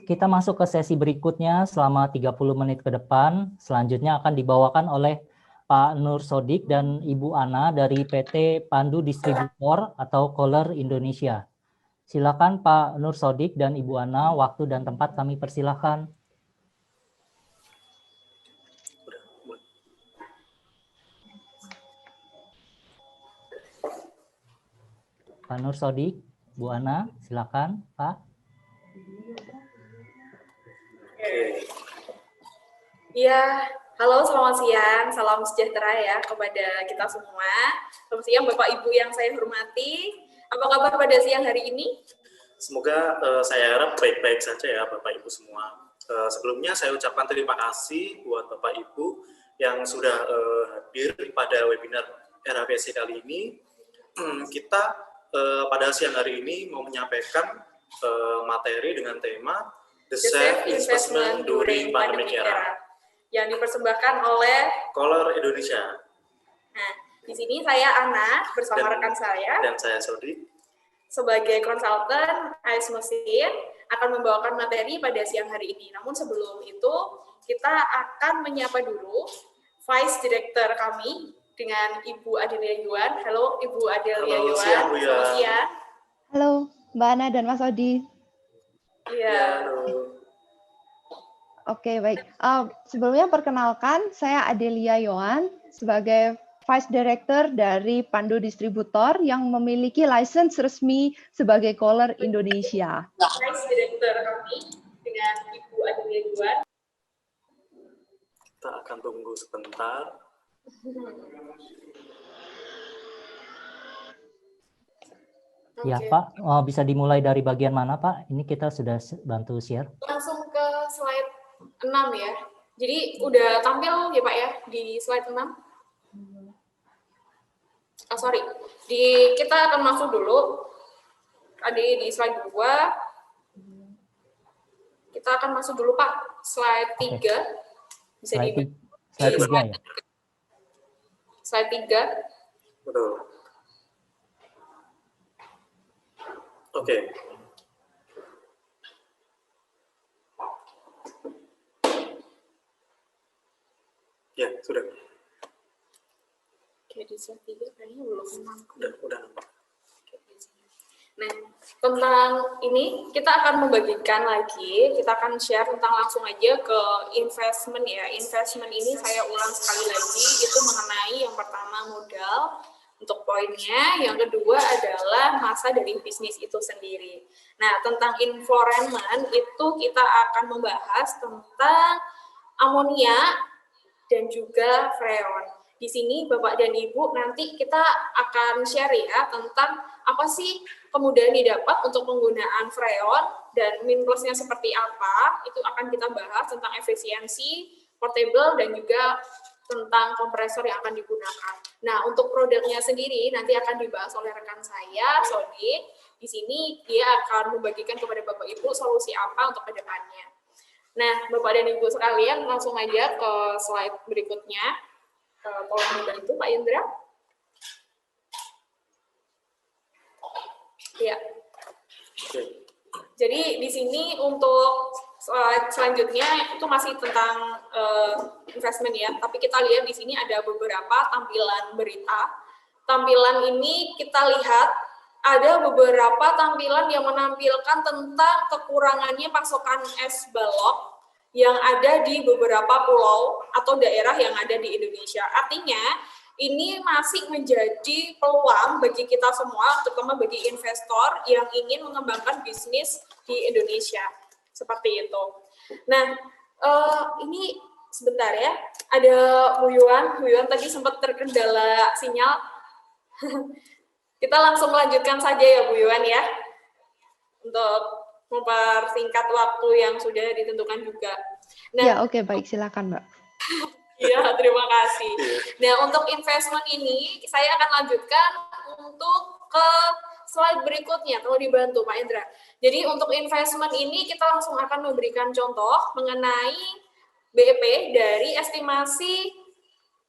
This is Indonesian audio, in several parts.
kita masuk ke sesi berikutnya selama 30 menit ke depan. Selanjutnya akan dibawakan oleh Pak Nur Sodik dan Ibu Ana dari PT Pandu Distributor atau Kohler Indonesia. Silakan Pak Nur Sodik dan Ibu Ana, waktu dan tempat kami persilakan. Pak Nur Sodik, Bu Ana, silakan Pak. Ya, halo selamat siang, salam sejahtera ya kepada kita semua. Selamat siang Bapak Ibu yang saya hormati. Apa kabar pada siang hari ini? Semoga saya harap baik-baik saja ya Bapak Ibu semua. Sebelumnya saya ucapkan terima kasih buat Bapak Ibu yang sudah hadir pada webinar RHPSC kali ini. Kita pada siang hari ini mau menyampaikan materi dengan tema The Safe Investment During Pandemic Era yang dipersembahkan oleh Kohler Indonesia. Nah, di sini saya Ana bersama rekan saya dan saya Sodik sebagai konsultan AS Mesin akan membawakan materi pada siang hari ini. Namun sebelum itu kita akan menyapa dulu Vice Director kami dengan Ibu Adelia Yuan. Halo Ibu Adelia Yuan. Selamat siang. Halo Mbak Ana dan Mas Odi. Iya. Oke, baik. Sebelumnya perkenalkan, saya Adelia Yohan sebagai Vice Director dari Pandu Distributor yang memiliki license resmi sebagai Kohler Indonesia. Vice Director kami dengan Ibu Adelia Yuan. Kita akan tunggu sebentar. Ya Pak, bisa dimulai dari bagian mana Pak? Ini kita sudah bantu share. Langsung ke slide 6 ya. Jadi udah tampil ya Pak ya di slide 6. Sorry, kita akan masuk dulu. Tadi di slide 2. Kita akan masuk dulu Pak, slide 3. Bisa slide 3 ya. Slide 3. Betul. Oke. Ya, sudah. Oke, di slide 3 kayaknya belum nampak. Udah nampak. Nah, tentang ini kita akan membagikan lagi, kita akan share tentang langsung aja ke investment ya. Investment ini saya ulang sekali lagi, itu mengenai yang pertama modal untuk poinnya, yang kedua adalah masa dari bisnis itu sendiri. Nah, tentang environment itu kita akan membahas tentang amonia dan juga freon. Di sini Bapak dan Ibu nanti kita akan share ya tentang apa sih kemudahan didapat untuk penggunaan freon dan min plusnya seperti apa, itu akan kita bahas tentang efisiensi, portable, dan juga tentang kompresor yang akan digunakan. Nah, untuk produknya sendiri nanti akan dibahas oleh rekan saya, Sodik. Di sini dia akan membagikan kepada Bapak Ibu solusi apa untuk kedepannya. Nah, Bapak dan Ibu sekalian, langsung aja ke slide berikutnya. Tolong dibantu Pak Indra. Ya. Jadi di sini untuk slide selanjutnya itu masih tentang investment ya. Tapi kita lihat di sini ada beberapa tampilan berita. Tampilan ini kita lihat ada beberapa tampilan yang menampilkan tentang kekurangannya pasokan es balok yang ada di beberapa pulau atau daerah yang ada di Indonesia. Artinya, ini masih menjadi peluang bagi kita semua, terutama bagi investor yang ingin mengembangkan bisnis di Indonesia. Seperti itu. Nah, ini sebentar ya, ada Bu Yuan tadi sempat terkendala sinyal. Kita langsung melanjutkan saja ya Bu Yuan ya, untuk mempersingkat waktu yang sudah ditentukan juga. Nah, ya, oke, baik, silakan Mbak. Iya, terima kasih. Nah, untuk investment ini, saya akan lanjutkan untuk ke slide berikutnya, kalau dibantu Pak Indra. Jadi, untuk investment ini, kita langsung akan memberikan contoh mengenai BEP dari estimasi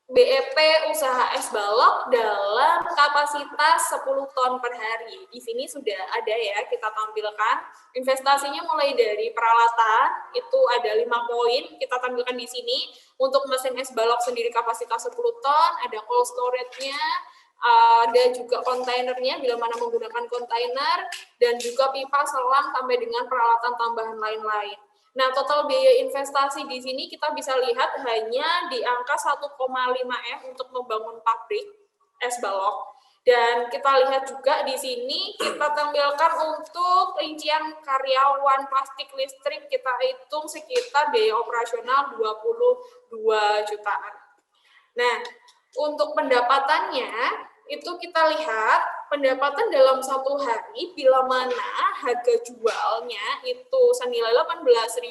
BEP usaha es balok dalam kapasitas 10 ton per hari. Di sini sudah ada ya, kita tampilkan. Investasinya mulai dari peralatan, itu ada 5 poin, kita tampilkan di sini. Untuk mesin es balok sendiri kapasitas 10 ton, ada cold storage-nya, ada juga kontainernya bila mana menggunakan kontainer, dan juga pipa, selang, sampai dengan peralatan tambahan lain-lain. Nah, total biaya investasi di sini kita bisa lihat hanya di angka 1,5 M untuk membangun pabrik es balok. Dan kita lihat juga di sini kita tampilkan untuk rincian karyawan, plastik, listrik, kita hitung sekitar biaya operasional 22 jutaan. Nah, untuk pendapatannya itu kita lihat pendapatan dalam satu hari bila mana harga jualnya itu senilai 18.000,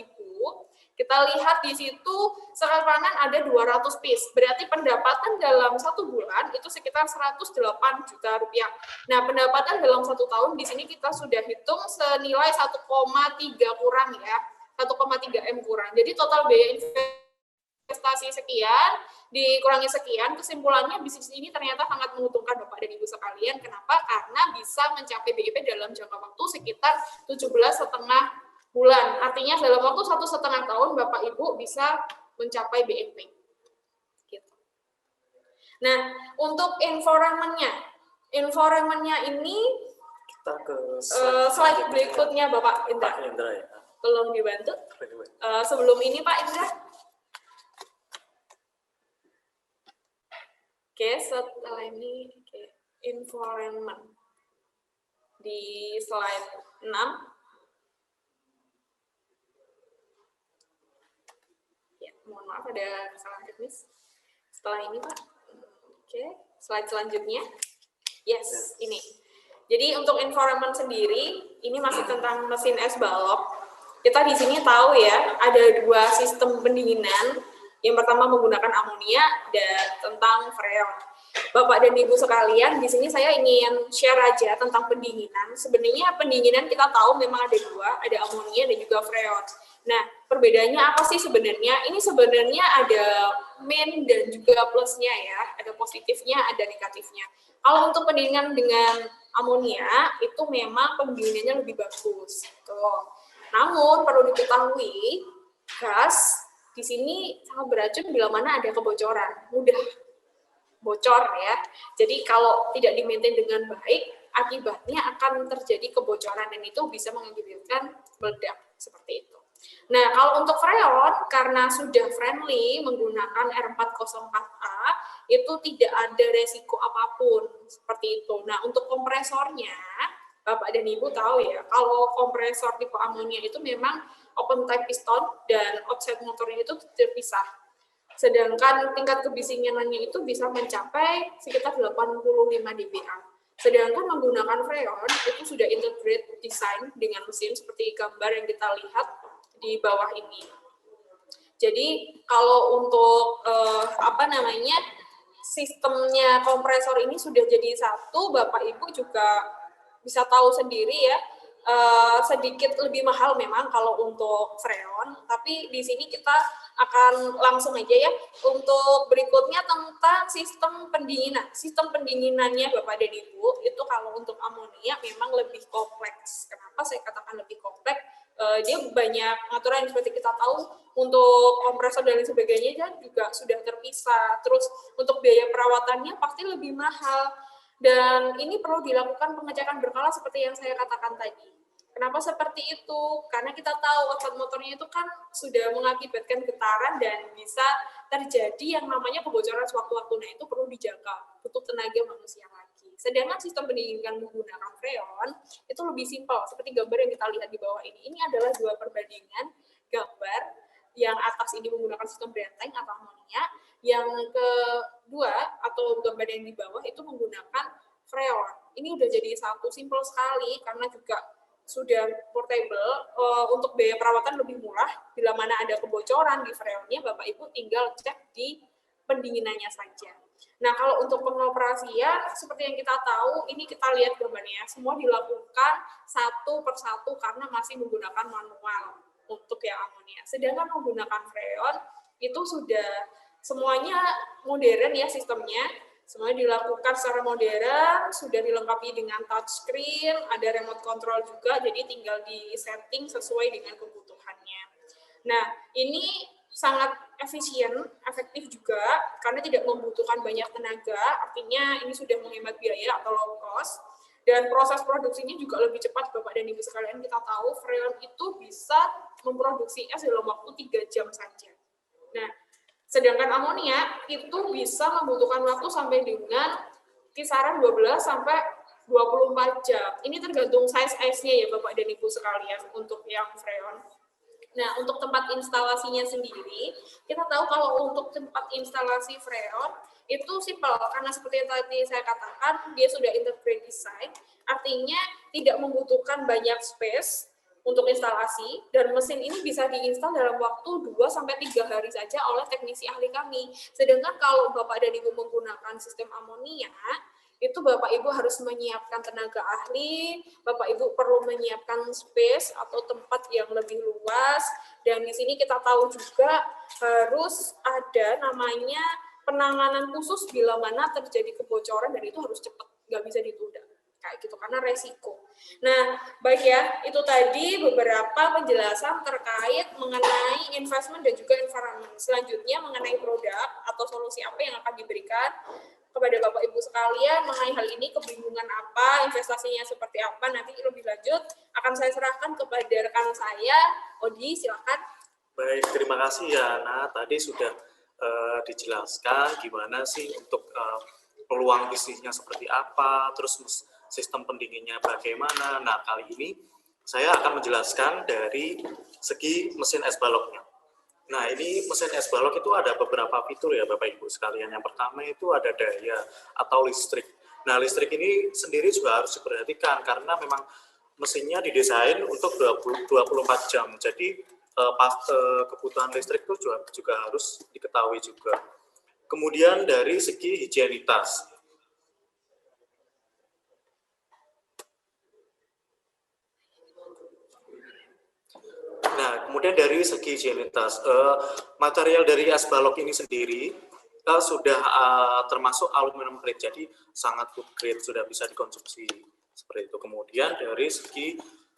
kita lihat di situ sekarang ada 200 piece, berarti pendapatan dalam satu bulan itu sekitar 108 juta rupiah. Nah, pendapatan dalam satu tahun di sini kita sudah hitung senilai 1,3 kurang ya, 1,3 M kurang. Jadi total biaya investasi sekian, dikurangi sekian, kesimpulannya bisnis ini ternyata sangat menguntungkan Bapak dan Ibu sekalian. Kenapa? Karena bisa mencapai BEP dalam jangka waktu sekitar 17,5 bulan. Artinya dalam waktu 1,5 tahun Bapak Ibu bisa mencapai BEP. Gitu. Nah, untuk environment-nya ini Kita ke slide berikutnya Bapak Indra. Pak Indra ya. Tolong dibantu. Sebelum ini Pak Indra. Oke, setelah ini environment di slide 6. Ya, mohon maaf ada kesalahan teknis. Setelah ini, Pak. Oke, slide selanjutnya. Yes, ini. Jadi untuk environment sendiri, ini masih tentang mesin es balok. Kita di sini tahu ya, ada 2 sistem pendinginan. Yang pertama menggunakan amonia dan tentang freon. Bapak dan Ibu sekalian, di sini saya ingin share aja tentang pendinginan. Sebenarnya pendinginan kita tahu memang ada 2, ada amonia dan juga freon. Nah, perbedaannya apa sih sebenarnya? Ini sebenarnya ada min dan juga plusnya ya, ada positifnya, ada negatifnya. Kalau untuk pendinginan dengan amonia, itu memang pendinginannya lebih bagus. Tuh. Namun, perlu diketahui, gas di sini sangat beracun bila mana ada kebocoran, mudah bocor ya. Jadi kalau tidak di-maintain dengan baik, akibatnya akan terjadi kebocoran dan itu bisa mengakibatkan meledak seperti itu. Nah, kalau untuk freon karena sudah friendly menggunakan R404A itu tidak ada resiko apapun seperti itu. Nah, untuk kompresornya Bapak dan Ibu tahu ya, kalau kompresor tipe amonia itu memang open type piston dan offset motornya itu terpisah. Sedangkan tingkat kebisingannya itu bisa mencapai sekitar 85 dBA. Sedangkan menggunakan freon itu sudah integrate design dengan mesin seperti gambar yang kita lihat di bawah ini. Jadi kalau untuk sistemnya kompresor ini sudah jadi satu, Bapak Ibu juga bisa tahu sendiri ya, sedikit lebih mahal memang kalau untuk freon, tapi di sini kita akan langsung aja ya untuk berikutnya tentang sistem pendinginan. Sistem pendinginannya Bapak dan Ibu itu kalau untuk amonia memang lebih kompleks. Kenapa saya katakan lebih kompleks? Dia banyak aturan seperti kita tahu untuk kompresor dan sebagainya dan juga sudah terpisah. Terus untuk biaya perawatannya pasti lebih mahal. Dan ini perlu dilakukan pengecekan berkala seperti yang saya katakan tadi. Kenapa seperti itu? Karena kita tahu output motornya itu kan sudah mengakibatkan getaran dan bisa terjadi yang namanya kebocoran sewaktu-waktu. Nah, itu perlu dijaga, butuh tenaga manusia lagi. Sedangkan sistem pendinginan menggunakan freon itu lebih simpel, seperti gambar yang kita lihat di bawah ini. Ini adalah 2 perbandingan gambar yang atas ini menggunakan sistem benteng atau amonia, yang kedua atau gambar yang di bawah itu menggunakan freon. Ini udah jadi satu, simpel sekali karena juga sudah portable, untuk biaya perawatan lebih murah. Bila mana ada kebocoran di freonnya, Bapak Ibu tinggal cek di pendinginannya saja. Nah, kalau untuk pengoperasian, seperti yang kita tahu, ini kita lihat gambarnya, semua dilakukan satu persatu karena masih menggunakan manual untuk yang amonia. Sedangkan menggunakan freon, itu sudah semuanya modern ya sistemnya. Semuanya dilakukan secara modern, sudah dilengkapi dengan touchscreen, ada remote control juga, jadi tinggal di setting sesuai dengan kebutuhannya. Nah, ini sangat efisien, efektif juga, karena tidak membutuhkan banyak tenaga, artinya ini sudah menghemat biaya atau low cost, dan proses produksinya juga lebih cepat, Bapak dan Ibu sekalian. Kita tahu Freon itu bisa memproduksi es dalam waktu 3 jam saja. Nah, sedangkan amonia itu bisa membutuhkan waktu sampai dengan kisaran 12 sampai 24 jam. Ini tergantung size ice-nya ya Bapak dan Ibu sekalian untuk yang Freon. Nah, untuk tempat instalasinya sendiri, kita tahu kalau untuk tempat instalasi Freon itu simpel, karena seperti yang tadi saya katakan, dia sudah integrated design, artinya tidak membutuhkan banyak space untuk instalasi, dan mesin ini bisa diinstal dalam waktu 2-3 hari saja oleh teknisi ahli kami. Sedangkan kalau Bapak dan Ibu menggunakan sistem amonia, itu Bapak Ibu harus menyiapkan tenaga ahli, Bapak Ibu perlu menyiapkan space atau tempat yang lebih luas, dan di sini kita tahu juga harus ada namanya penanganan khusus bila mana terjadi kebocoran, dan itu harus cepat, nggak bisa ditunda. Kayak gitu, karena resiko. Nah, baik ya, itu tadi beberapa penjelasan terkait mengenai investment dan juga environment. Selanjutnya mengenai produk atau solusi apa yang akan diberikan kepada Bapak Ibu sekalian mengenai hal ini, kebingungan apa, investasinya seperti apa, nanti lebih lanjut akan saya serahkan kepada rekan saya, Odi, silakan. Baik, terima kasih ya Ana. Tadi sudah dijelaskan gimana sih untuk peluang bisnisnya seperti apa, terus sistem pendinginnya bagaimana. Nah, kali ini saya akan menjelaskan dari segi mesin es baloknya. Nah, ini mesin es balok itu ada beberapa fitur ya Bapak Ibu sekalian. Yang pertama itu ada daya atau listrik. Nah, listrik ini sendiri juga harus diperhatikan karena memang mesinnya didesain untuk 24 jam. Jadi kebutuhan listrik itu juga harus diketahui juga. Kemudian dari segi higienitas. Nah, kemudian dari segi higienitas, material dari es balok ini sendiri sudah termasuk aluminium grade, jadi sangat good grade, sudah bisa dikonsumsi seperti itu. Kemudian dari segi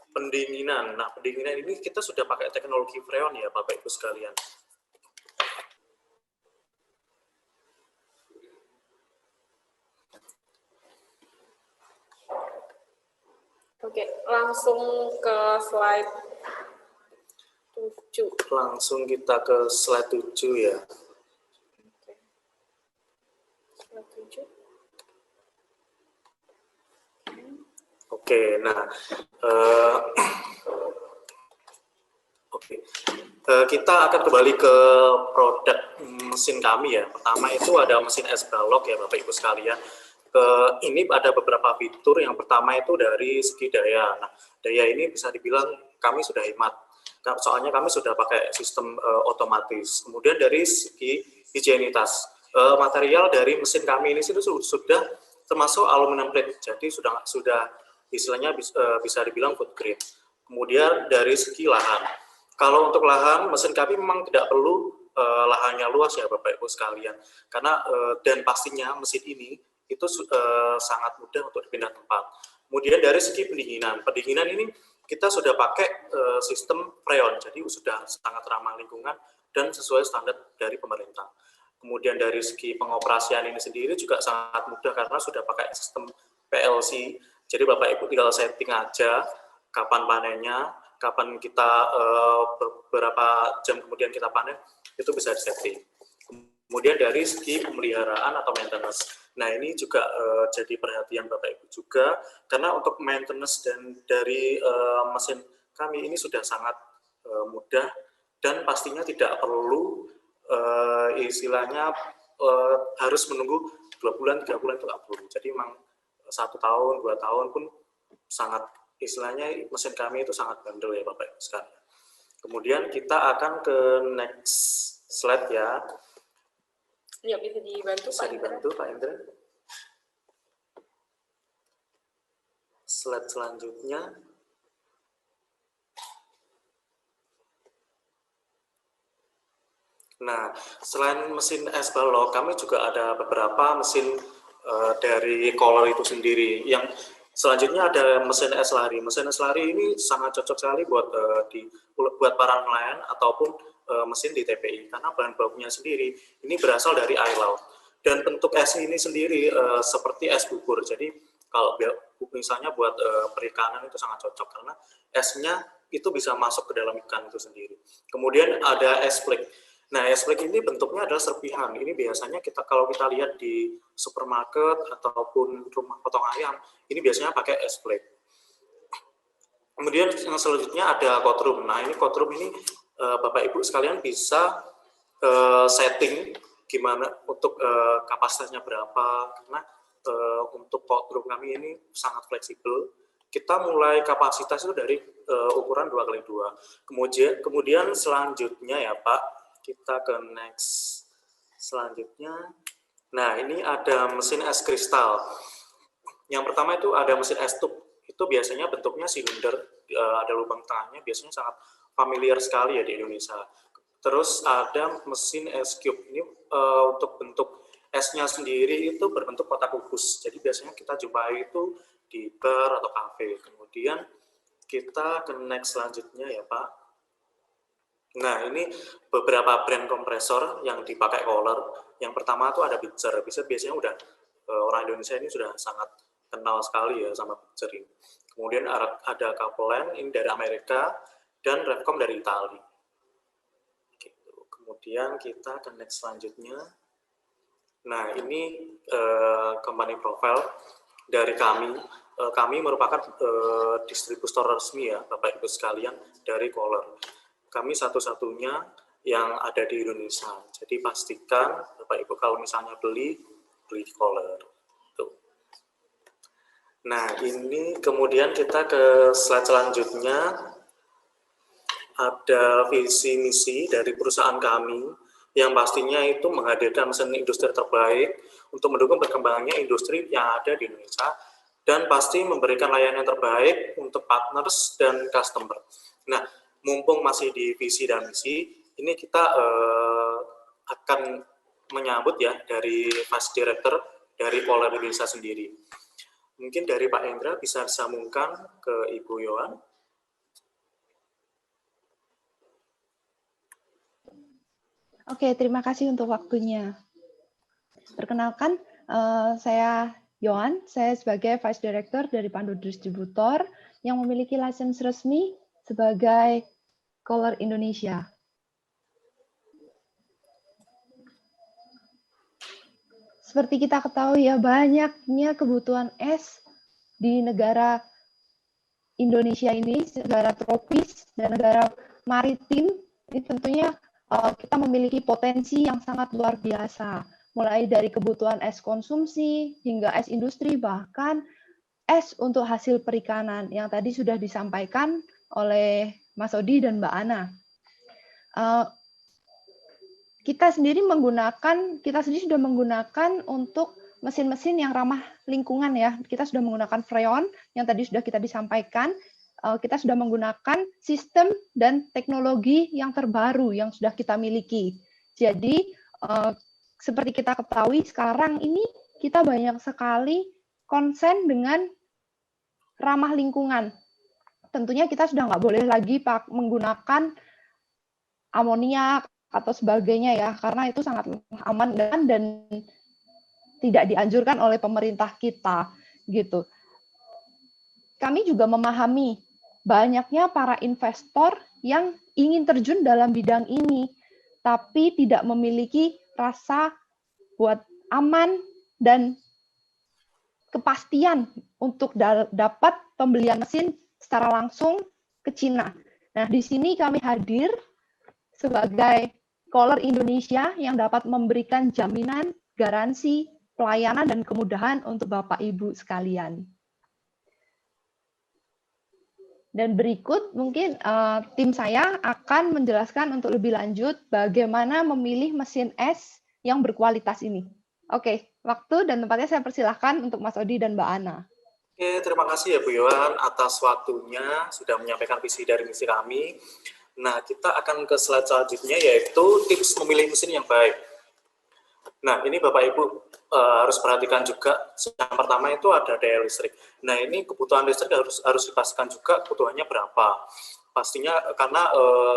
pendinginan, nah pendinginan ini kita sudah pakai teknologi Freon ya Bapak Ibu sekalian. Oke, langsung ke slide 7. Langsung kita ke slide 7 ya. Slide 7. Oke, nah kita akan kembali ke produk mesin kami ya. Pertama itu ada mesin es balok ya Bapak Ibu sekalian. Ini ada beberapa fitur. Yang pertama itu dari segi daya. Nah, daya ini bisa dibilang kami sudah hemat. Soalnya kami sudah pakai sistem otomatis. Kemudian dari segi higienitas, material dari mesin kami ini sudah termasuk aluminium grade, jadi sudah istilahnya bisa dibilang food grade. Kemudian dari segi lahan, kalau untuk lahan mesin kami memang tidak perlu lahannya luas ya Bapak Ibu sekalian, karena dan pastinya mesin ini itu sangat mudah untuk dipindah tempat. Kemudian dari segi pendinginan ini kita sudah pakai sistem Freon, jadi sudah sangat ramah lingkungan dan sesuai standar dari pemerintah. Kemudian dari segi pengoperasian ini sendiri juga sangat mudah karena sudah pakai sistem PLC, jadi Bapak Ibu tinggal setting aja kapan panennya, kapan kita beberapa jam kemudian kita panen, itu bisa disetting. Kemudian dari segi pemeliharaan atau maintenance, nah ini juga jadi perhatian Bapak Ibu juga, karena untuk maintenance dan dari mesin kami ini sudah sangat mudah dan pastinya tidak perlu istilahnya harus menunggu 2 bulan, 3 bulan itu nggak perlu. Jadi memang 1 tahun, 2 tahun pun sangat istilahnya mesin kami itu sangat bandel ya Bapak Ibu sekalian. Kemudian kita akan ke next slide ya. Ya, bisa dibantu Bisa dibantu Pak Indra. Slide selanjutnya. Nah, selain mesin es balok, kami juga ada beberapa mesin dari Kohler itu sendiri. Yang selanjutnya ada mesin es lari. Mesin es lari ini sangat cocok sekali buat para nelayan ataupun mesin di TPI, karena bahan bakunya sendiri ini berasal dari air laut. Dan bentuk es ini sendiri seperti es bubur. Jadi kalau misalnya buat perikanan itu sangat cocok, karena esnya itu bisa masuk ke dalam ikan itu sendiri. Kemudian ada es flake. Nah, es flake ini bentuknya adalah serpihan. Ini biasanya kalau kita lihat di supermarket ataupun rumah potong ayam, ini biasanya pakai es flake. Kemudian yang selanjutnya ada courtroom. Nah, ini courtroom ini Bapak Ibu sekalian bisa setting gimana untuk kapasitasnya berapa, karena untuk courtroom kami ini sangat fleksibel. Kita mulai kapasitas itu dari ukuran 2x2. Kemudian selanjutnya ya Pak, kita ke next selanjutnya. Nah, ini ada mesin es kristal. Yang pertama itu ada mesin es tub. Itu biasanya bentuknya silinder, ada lubang tengahnya, biasanya sangat familiar sekali ya di Indonesia. Terus ada mesin es cube. Ini untuk bentuk esnya sendiri itu berbentuk kotak kubus. Jadi biasanya kita jumpai itu di bar atau kafe. Kemudian kita ke next selanjutnya ya Pak. Nah, ini beberapa brand kompresor yang dipakai Kohler. Yang pertama itu ada Bitzer. Bitzer biasanya udah orang Indonesia ini sudah sangat kenal sekali ya sama Bitzer ini. Kemudian ada Capellan ini dari Amerika dan Revcom dari Italia. Gitu. Kemudian kita ke next selanjutnya. Nah, ini company profile dari kami. Kami merupakan distributor resmi ya, Bapak Ibu sekalian, dari Kohler. Kami satu-satunya yang ada di Indonesia. Jadi pastikan Bapak Ibu kalau misalnya beli di Kohler. Tuh. Nah, ini kemudian kita ke slide selanjutnya. Ada visi misi dari perusahaan kami yang pastinya itu menghadirkan mesin industri terbaik untuk mendukung perkembangannya industri yang ada di Indonesia, dan pasti memberikan layanan terbaik untuk partners dan customer. Nah, mumpung masih di visi dan misi, ini kita akan menyambut ya dari Vice Director dari Kohler Indonesia sendiri. Mungkin dari Pak Hendra bisa disambungkan ke Ibu Yohan. Oke, terima kasih untuk waktunya. Perkenalkan, saya Yohan, saya sebagai Vice Director dari Pandu Distributor yang memiliki lisensi resmi sebagai Kohler Indonesia. Seperti kita ketahui ya, banyaknya kebutuhan es di negara Indonesia ini, negara tropis dan negara maritim, ini tentunya kita memiliki potensi yang sangat luar biasa. Mulai dari kebutuhan es konsumsi hingga es industri, bahkan es untuk hasil perikanan yang tadi sudah disampaikan oleh Mas Odi dan Mbak Ana. Kita sendiri sudah menggunakan untuk mesin-mesin yang ramah lingkungan ya. Kita sudah menggunakan freon yang tadi sudah kita disampaikan. Kita sudah menggunakan sistem dan teknologi yang terbaru yang sudah kita miliki. Jadi seperti kita ketahui sekarang ini kita banyak sekali konsen dengan ramah lingkungan. Tentunya kita sudah nggak boleh lagi menggunakan amoniak atau sebagainya ya, karena itu sangat aman dan tidak dianjurkan oleh pemerintah kita gitu. Kami juga memahami banyaknya para investor yang ingin terjun dalam bidang ini, tapi tidak memiliki rasa buat aman dan kepastian untuk dapat pembelian mesin secara langsung ke Cina. Nah, di sini kami hadir sebagai Kohler Indonesia yang dapat memberikan jaminan, garansi, pelayanan, dan kemudahan untuk Bapak Ibu sekalian. Dan berikut mungkin tim saya akan menjelaskan untuk lebih lanjut bagaimana memilih mesin es yang berkualitas ini. Oke, waktu dan tempatnya saya persilahkan untuk Mas Odi dan Mbak Ana. Oke, terima kasih ya Bu Yohan atas waktunya sudah menyampaikan visi dari misi kami. Nah, kita akan ke slide selanjutnya, yaitu tips memilih mesin yang baik. Nah, ini Bapak Ibu harus perhatikan juga. Yang pertama itu ada daya listrik. Nah, ini kebutuhan listrik harus dipastikan juga kebutuhannya berapa. Pastinya karena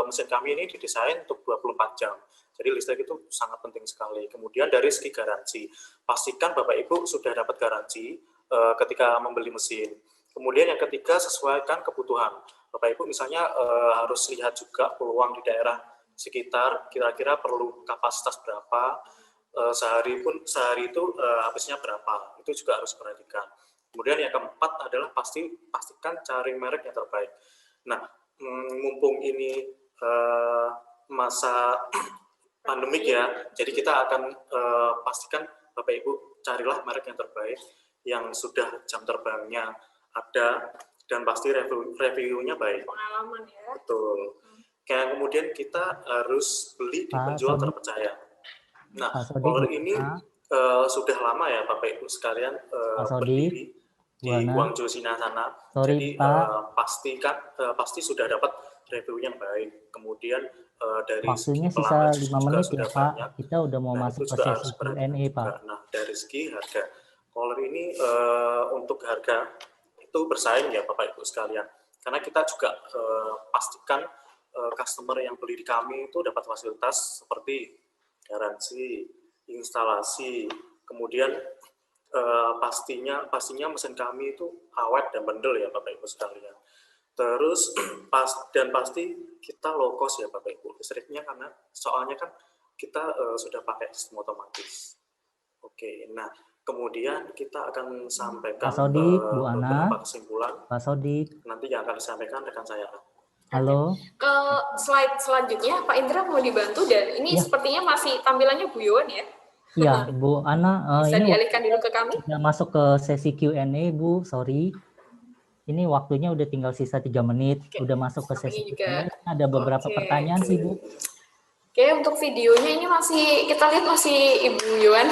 mesin kami ini didesain untuk 24 jam. Jadi listrik itu sangat penting sekali. Kemudian dari segi garansi, pastikan Bapak Ibu sudah dapat garansi ketika membeli mesin. Kemudian yang ketiga, sesuaikan kebutuhan. Bapak Ibu misalnya harus lihat juga peluang di daerah sekitar, kira-kira perlu kapasitas berapa, sehari itu habisnya berapa, itu juga harus perhatikan. Kemudian yang keempat adalah pastikan cari merek yang terbaik. Nah, mumpung ini masa pandemik ya, jadi kita akan pastikan Bapak Ibu carilah merek yang terbaik, yang sudah jam terbangnya ada, dan pasti reviewnya baik. Pengalaman ya. Betul. Kayak kemudian kita harus beli di penjual terpercaya. Nah, Color ini sudah lama ya Bapak Ibu sekalian berdiri di Guangzhou, China sana. Jadi pasti sudah dapat review yang baik. Kemudian dari waktunya sisa 5 menit ya Pak. Banyak. Kita udah mau masuk ke sesi Q&A Pak. Nah, dari segi harga, Color ini untuk harga itu bersaing ya Bapak Ibu sekalian. Karena kita juga pastikan customer yang beli di kami itu dapat fasilitas seperti garansi, instalasi, kemudian pastinya mesin kami itu awet dan bandel ya Bapak Ibu sekalian. Terus pasti kita low cost ya Bapak Ibu listriknya, karena soalnya kan kita sudah pakai sistem otomatis. Oke, nah kemudian kita akan sampaikan Pak Sodik, Bu Ana, beberapa kesimpulan. Pak Sodik. Nanti yang akan disampaikan rekan saya. Halo. Ke slide selanjutnya, Pak Indra mau dibantu, dan ini sepertinya masih tampilannya Bu Yowan ya? Iya, Bu Ana. Bisa ini dialihkan dulu ke kami? Sudah masuk ke sesi Q&A, Bu. Sorry. Ini waktunya udah tinggal sisa 3 menit. Udah masuk ke sesi Q&A. Ada beberapa pertanyaan sih, Bu. Oke, untuk videonya ini kita lihat masih Ibu Yowan.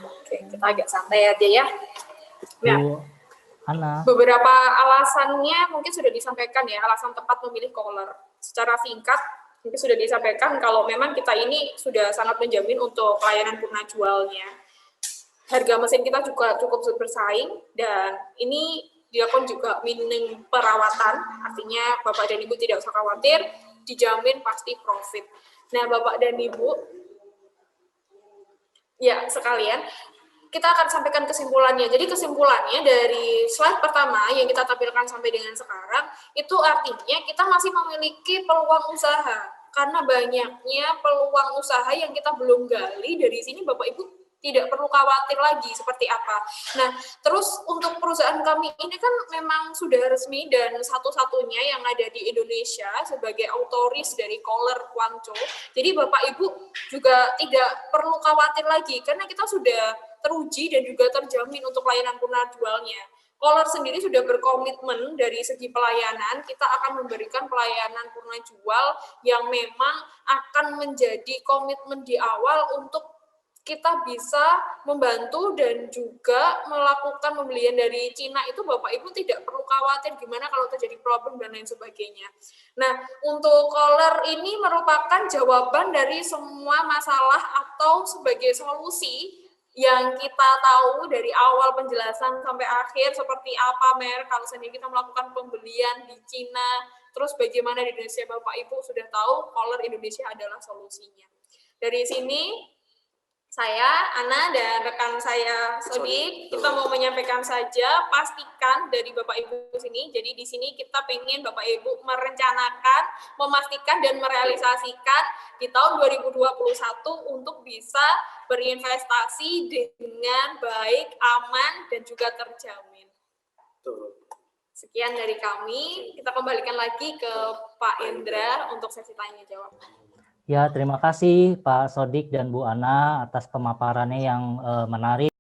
Oke, kita agak santai aja ya. Nah, Bu Ana. Beberapa alasannya mungkin sudah disampaikan ya, alasan tepat memilih Color. Secara singkat, mungkin sudah disampaikan kalau memang kita ini sudah sangat menjamin untuk layanan purna jualnya. Harga mesin kita juga cukup bersaing, dan ini dilakukan juga minim perawatan, artinya Bapak dan Ibu tidak usah khawatir, dijamin pasti profit. Nah, Bapak dan Ibu, ya sekalian, kita akan sampaikan kesimpulannya. Jadi kesimpulannya dari slide pertama yang kita tampilkan sampai dengan sekarang, itu artinya kita masih memiliki peluang usaha. Karena banyaknya peluang usaha yang kita belum gali, dari sini Bapak Ibu tidak perlu khawatir lagi seperti apa. Nah, terus untuk perusahaan kami ini kan memang sudah resmi dan satu-satunya yang ada di Indonesia sebagai autoris dari Color Guangzhou. Jadi Bapak Ibu juga tidak perlu khawatir lagi karena kita sudah teruji dan juga terjamin untuk layanan purna jualnya. Color sendiri sudah berkomitmen dari segi pelayanan, kita akan memberikan pelayanan purna jual yang memang akan menjadi komitmen di awal untuk kita bisa membantu dan juga melakukan pembelian dari Cina itu Bapak Ibu tidak perlu khawatir gimana kalau terjadi problem dan lain sebagainya. Nah, untuk Color ini merupakan jawaban dari semua masalah atau sebagai solusi yang kita tahu dari awal penjelasan sampai akhir seperti apa merek kalau sendiri kita melakukan pembelian di Cina, terus bagaimana di Indonesia Bapak Ibu sudah tahu Color Indonesia adalah solusinya. Dari sini saya, Ana, dan rekan saya, Sodik, kita mau menyampaikan saja, pastikan dari Bapak Ibu sini, jadi di sini kita pengen Bapak Ibu merencanakan, memastikan, dan merealisasikan di tahun 2021 untuk bisa berinvestasi dengan baik, aman, dan juga terjamin. Sekian dari kami, kita kembalikan lagi ke Pak Indra untuk sesi tanya-jawab. Ya, terima kasih Pak Sodik dan Bu Ana atas pemaparannya yang menarik.